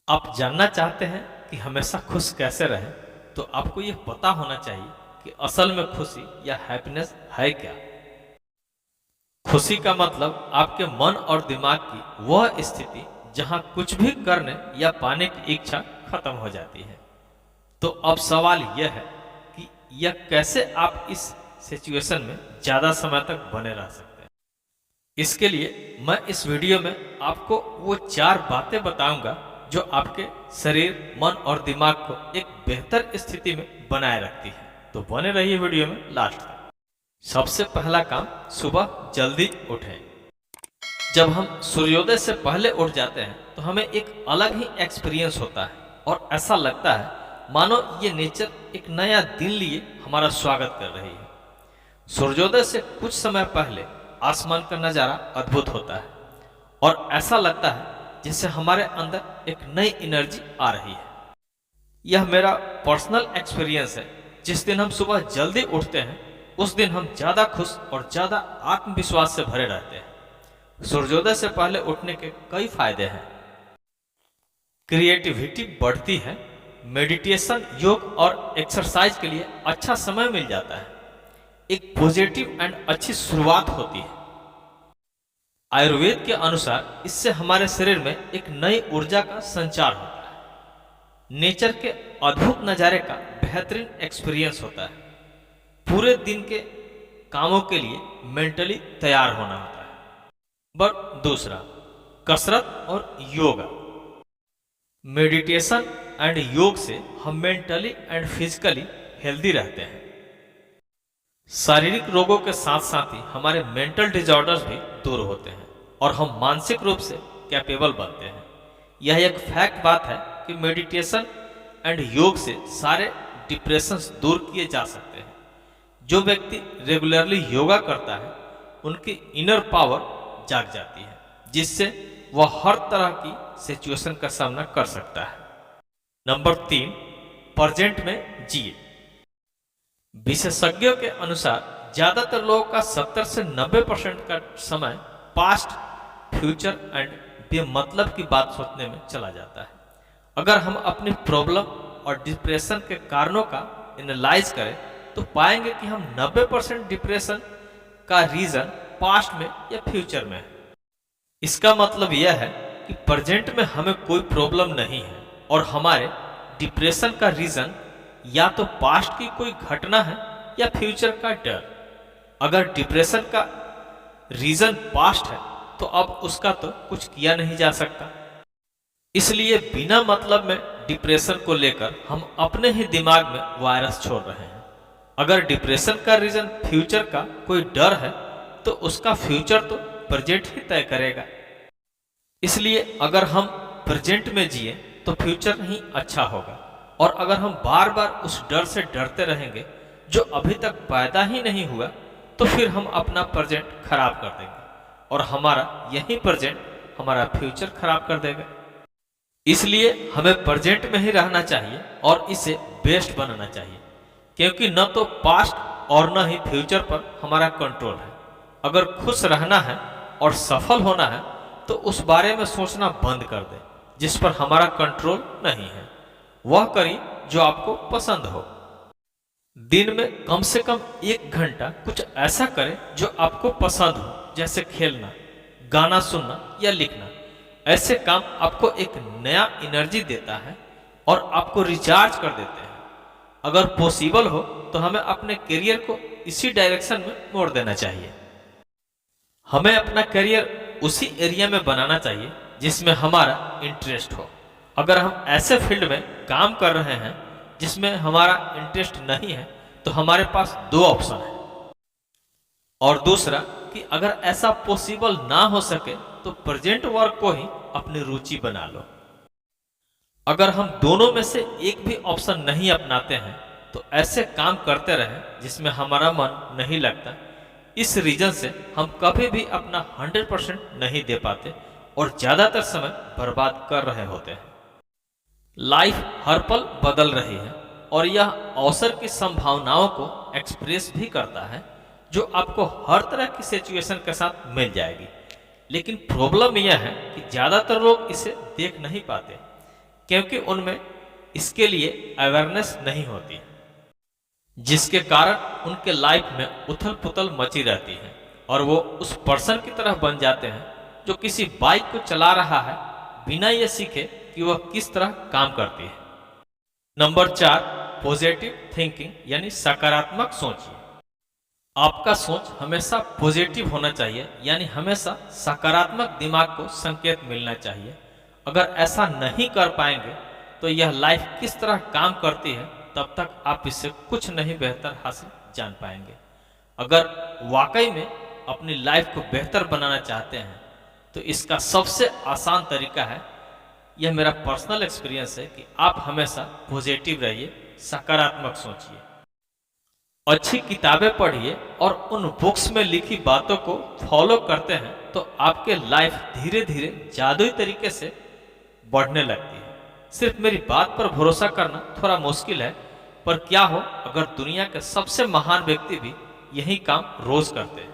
आप जानना चाहते हैं कि हमेशा खुश कैसे रहें, तो आपको ये पता होना चाहिए कि असल में खुशी या हैप्पीनेस है क्या। खुशी का मतलब आपके मन और दिमाग की वह स्थिति जहां कुछ भी करने या पाने की इच्छा खत्म हो जाती है। तो अब सवाल यह है कि यह कैसे आप इस सिचुएशन में ज्यादा समय तक बने रह सकते हैं। इसके लिए मैं इस वीडियो में आपको वो 4 बातें बताऊंगा जो आपके शरीर, मन और दिमाग को एक बेहतर स्थिति में बनाए रखती है। तो बने रहिए वीडियो में लास्ट तक। सबसे पहला काम, सुबह जल्दी उठें। जब हम सूर्योदय से पहले उठ जाते हैं तो हमें एक अलग ही एक्सपीरियंस होता है और ऐसा लगता है मानो ये नेचर एक नया दिन लिए हमारा स्वागत कर रही है। सूर्योदय से कुछ समय पहले आसमान का नज़ारा अद्भुत होता है और ऐसा लगता है जैसे हमारे अंदर एक नई एनर्जी आ रही है। यह मेरा पर्सनल एक्सपीरियंस है। जिस दिन हम सुबह जल्दी उठते हैं उस दिन हम ज़्यादा खुश और ज़्यादा आत्मविश्वास से भरे रहते हैं। सूर्योदय से पहले उठने के कई फायदे हैं। क्रिएटिविटी बढ़ती है, मेडिटेशन, योग और एक्सरसाइज के लिए अच्छा समय मिल जाता है, एक पॉजिटिव एंड अच्छी शुरुआत होती है। आयुर्वेद के अनुसार इससे हमारे शरीर में एक नई ऊर्जा का संचार होता है। नेचर के अद्भुत नज़ारे का बेहतरीन एक्सपीरियंस होता है। पूरे दिन के कामों के लिए मेंटली तैयार होना होता है। बट दूसरा, कसरत और योगा। मेडिटेशन एंड योग से हम मेंटली एंड फिजिकली हेल्दी रहते हैं। शारीरिक रोगों के साथ साथ ही हमारे मेंटल डिजॉर्डर्स भी दूर होते हैं और हम मानसिक रूप से कैपेबल बनते हैं। यह एक फैक्ट बात है कि मेडिटेशन एंड योग से सारे डिप्रेशंस दूर किए जा सकते हैं। जो व्यक्ति रेगुलरली योगा करता है उनकी इनर पावर जाग जाती है, जिससे वह हर तरह की सिचुएशन का सामना कर सकता है। नंबर 3, प्रेजेंट में जिए। विशेषज्ञों के अनुसार ज्यादातर लोगों का 70 से 90% का समय पास्ट, फ्यूचर एंड बेमतलब की बात सोचने में चला जाता है। अगर हम अपनी प्रॉब्लम और डिप्रेशन के कारणों का एनालाइज करें तो पाएंगे कि हम 90% डिप्रेशन का रीजन पास्ट में या फ्यूचर में है। इसका मतलब यह है कि प्रेजेंट में हमें कोई प्रॉब्लम नहीं है और हमारे डिप्रेशन का रीजन या तो पास्ट की कोई घटना है या फ्यूचर का डर। अगर डिप्रेशन का रीजन पास्ट है तो अब उसका तो कुछ किया नहीं जा सकता। इसलिए बिना मतलब में डिप्रेशन को लेकर हम अपने ही दिमाग में वायरस छोड़ रहे हैं। अगर डिप्रेशन का रीजन फ्यूचर का कोई डर है तो उसका फ्यूचर तो प्रेजेंट ही तय करेगा। इसलिए अगर हम प्रेजेंट में जिए तो फ्यूचर ही अच्छा होगा, और अगर हम बार बार उस डर से डरते रहेंगे जो अभी तक पैदा ही नहीं हुआ तो फिर हम अपना प्रेजेंट खराब कर देंगे और हमारा यही प्रेजेंट हमारा फ्यूचर खराब कर देगा। इसलिए हमें प्रेजेंट में ही रहना चाहिए और इसे बेस्ट बनाना चाहिए, क्योंकि न तो पास्ट और न ही फ्यूचर पर हमारा कंट्रोल है। अगर खुश रहना है और सफल होना है तो उस बारे में सोचना बंद कर दें जिस पर हमारा कंट्रोल नहीं है। वह करिए जो आपको पसंद हो। दिन में कम से कम 1 घंटा कुछ ऐसा करें जो आपको पसंद हो, जैसे खेलना, गाना सुनना या लिखना। ऐसे काम आपको एक नया एनर्जी देता है और आपको रिचार्ज कर देते हैं। अगर पॉसिबल हो तो हमें अपने करियर को इसी डायरेक्शन में मोड़ देना चाहिए। हमें अपना करियर उसी एरिया में बनाना चाहिए जिसमें हमारा इंटरेस्ट हो। अगर हम ऐसे फील्ड में काम कर रहे हैं जिसमें हमारा इंटरेस्ट नहीं है तो हमारे पास 2 ऑप्शन है। और दूसरा कि अगर ऐसा पॉसिबल ना हो सके तो प्रेजेंट वर्क को ही अपनी रुचि बना लो। अगर हम दोनों में से एक भी ऑप्शन नहीं अपनाते हैं तो ऐसे काम करते रहें जिसमें हमारा मन नहीं लगता। इस रीजन से हम कभी भी अपना 100% नहीं दे पाते और ज्यादातर समय बर्बाद कर रहे होते हैं। लाइफ हर पल बदल रही है और यह अवसर की संभावनाओं को एक्सप्रेस भी करता है जो आपको हर तरह की सिचुएशन के साथ मिल जाएगी। लेकिन प्रॉब्लम यह है कि ज्यादातर लोग इसे देख नहीं पाते। क्योंकि उनमें इसके लिए अवेयरनेस नहीं होती, जिसके कारण उनके लाइफ में उथल पुथल मची रहती है और वो उस पर्सन की तरह बन जाते हैं जो किसी बाइक को चला रहा है बिना ये सीखे कि वह किस तरह काम करती है। नंबर 4, पॉजिटिव थिंकिंग यानी सकारात्मक सोचिए। आपका सोच हमेशा पॉजिटिव होना चाहिए, यानी हमेशा सकारात्मक दिमाग को संकेत मिलना चाहिए। अगर ऐसा नहीं कर पाएंगे तो यह लाइफ किस तरह काम करती है तब तक आप इससे कुछ नहीं बेहतर हासिल जान पाएंगे। अगर वाकई में अपनी लाइफ को बेहतर बनाना चाहते हैं तो इसका सबसे आसान तरीका है, यह मेरा पर्सनल एक्सपीरियंस है, कि आप हमेशा पॉजिटिव रहिए, सकारात्मक सोचिए, अच्छी किताबें पढ़िए और उन बुक्स में लिखी बातों को फॉलो करते हैं तो आपके लाइफ धीरे धीरे जादुई तरीके से बढ़ने लगती है। सिर्फ मेरी बात पर भरोसा करना थोड़ा मुश्किल है, पर क्या हो अगर दुनिया के सबसे महान व्यक्ति भी यही काम रोज करते हैं।